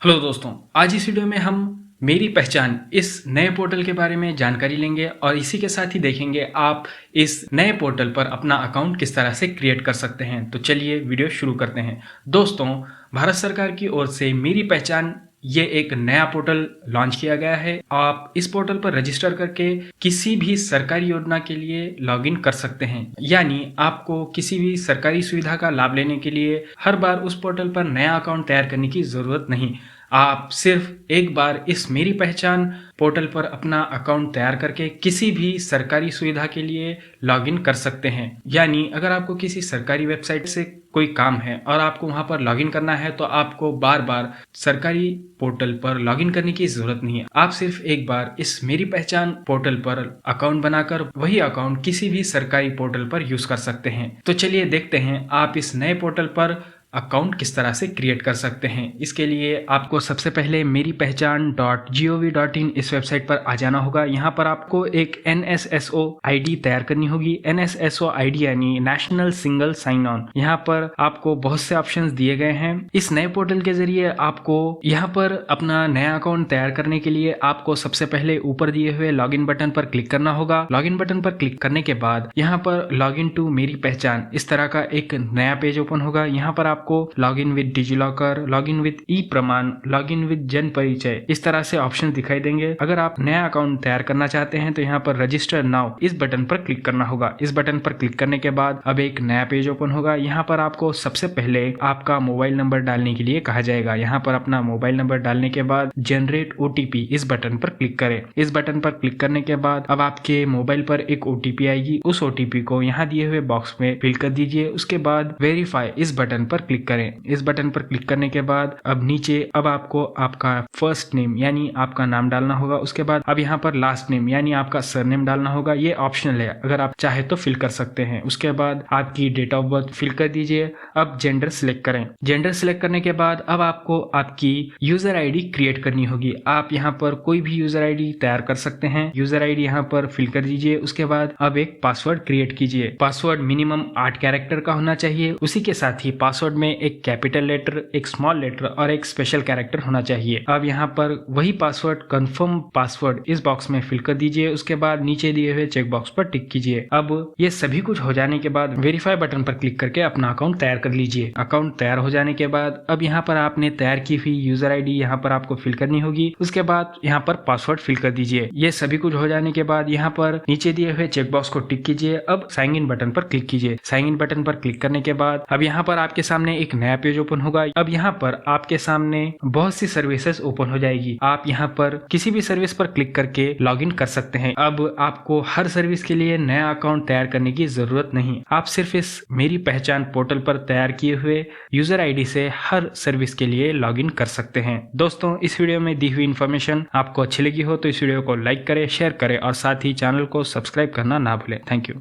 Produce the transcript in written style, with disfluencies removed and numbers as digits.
Hello दोस्तों, आज इस वीडियो में हम मेरी पहचान इस नए पोर्टल के बारे में जानकारी लेंगे और इसी के साथ ही देखेंगे आप इस नए पोर्टल पर अपना अकाउंट किस तरह से क्रिएट कर सकते हैं। तो चलिए वीडियो शुरू करते हैं। दोस्तों, भारत सरकार की ओर से मेरी पहचान ये एक नया पोर्टल लॉन्च किया गया है। आप इस पोर्टल पर रजिस्टर करके किसी भी सरकारी योजना के लिए लॉगिन कर सकते हैं, यानी आपको किसी भी सरकारी सुविधा का लाभ लेने के लिए हर बार उस पोर्टल पर नया अकाउंट तैयार करने की जरूरत नहीं। आप सिर्फ एक बार इस मेरी पहचान पोर्टल पर अपना अकाउंट तैयार करके किसी भी सरकारी सुविधा के लिए लॉगिन कर सकते हैं। यानी अगर आपको किसी सरकारी वेबसाइट से कोई काम है और आपको वहां पर लॉगिन करना है तो आपको बार बार सरकारी पोर्टल पर लॉगिन करने की जरूरत नहीं है। आप सिर्फ एक बार इस मेरी पहचान पोर्टल पर अकाउंट बनाकर वही अकाउंट किसी भी सरकारी पोर्टल पर यूज कर सकते हैं। तो चलिए देखते हैं आप इस नए पोर्टल पर अकाउंट किस तरह से क्रिएट कर सकते हैं। इसके लिए आपको सबसे पहले मेरी पहचान .gov.in इस वेबसाइट पर आ जाना होगा। यहाँ पर आपको एक NSSO ID तैयार करनी होगी। NSSO ID यानी नेशनल सिंगल साइन ऑन। यहाँ पर आपको बहुत से ऑप्शंस दिए गए हैं। इस नए पोर्टल के जरिए आपको यहाँ पर अपना नया अकाउंट तैयार करने के लिए आपको सबसे पहले ऊपर दिए हुए लॉगिन बटन पर क्लिक करना होगा। लॉगिन बटन पर क्लिक करने के बाद यहाँ पर लॉगिन टू मेरी पहचान इस तरह का एक नया पेज ओपन होगा। यहाँ पर आपको login with DigiLocker, login with e Pramaan, login with जन परिचय इस तरह से ऑप्शन दिखाई देंगे। अगर आप नया अकाउंट तैयार करना चाहते हैं तो यहाँ पर रजिस्टर नाउ इस बटन पर क्लिक करना होगा। इस बटन पर क्लिक करने के बाद अब एक नया पेज ओपन होगा। यहाँ पर आपको सबसे पहले आपका मोबाइल नंबर डालने के लिए कहा जाएगा। यहाँ पर अपना मोबाइल नंबर डालने के बाद जनरेट OTP इस बटन पर क्लिक करें। इस बटन पर क्लिक करने के बाद अब आपके मोबाइल पर एक OTP आएगी। उस OTP को यहाँ दिए हुए बॉक्स में फिल कर दीजिए। उसके बाद वेरीफाई इस बटन पर क्लिक करें। इस बटन पर क्लिक करने के बाद अब नीचे अब आपको आपका फर्स्ट नेम यानी आपका नाम डालना होगा। उसके बाद अब यहाँ पर लास्ट नेम यानी आपका सरनेम डालना होगा। ये ऑप्शनल है, अगर आप चाहे तो फिल कर सकते हैं। उसके बाद आपकी डेट ऑफ बर्थ फिल कर दीजिए। अब जेंडर सिलेक्ट करें। जेंडर सिलेक्ट करने के बाद अब आपको आपकी यूजर ID क्रिएट करनी होगी। आप यहाँ पर कोई भी यूजर ID तैयार कर सकते हैं। यूजर ID यहाँ पर फिल कर दीजिए। उसके बाद अब एक पासवर्ड क्रिएट कीजिए। पासवर्ड मिनिमम 8 कैरेक्टर का होना चाहिए। उसी के साथ ही पासवर्ड में एक कैपिटल लेटर, एक स्मॉल लेटर और एक स्पेशल कैरेक्टर होना चाहिए। अब यहाँ पर वही पासवर्ड कंफर्म पासवर्ड इस बॉक्स में फिल कर दीजिए। उसके बाद नीचे दिए हुए चेक बॉक्स पर टिक कीजिए। अब ये सभी कुछ हो जाने के बाद वेरीफाई बटन पर क्लिक करके अपना अकाउंट तैयार कर लीजिए। अकाउंट तैयार हो जाने के बाद अब यहाँ पर आपने तैयार की हुई यूजर ID यहाँ पर आपको फिल करनी होगी। उसके बाद यहाँ पर पासवर्ड फिल कर दीजिए। ये सभी कुछ हो जाने के बाद यहाँ पर नीचे दिए हुए चेक बॉक्स को टिक कीजिए। अब साइन इन बटन पर क्लिक कीजिए। साइन इन बटन पर क्लिक करने के बाद अब यहाँ पर आपके सामने एक नया पेज ओपन होगा। अब यहाँ पर आपके सामने बहुत सी सर्विसेज ओपन हो जाएगी। आप यहाँ पर किसी भी सर्विस पर क्लिक करके लॉगिन कर सकते हैं। अब आपको हर सर्विस के लिए नया अकाउंट तैयार करने की जरूरत नहीं। आप सिर्फ इस मेरी पहचान पोर्टल पर तैयार किए हुए यूजर ID से हर सर्विस के लिए लॉगिन कर सकते हैं। दोस्तों, इस वीडियो में दी हुई इन्फॉर्मेशन आपको अच्छी लगी हो तो इस वीडियो को लाइक करें, शेयर करें और साथ ही चैनल को सब्सक्राइब करना ना भूलें। Thank you.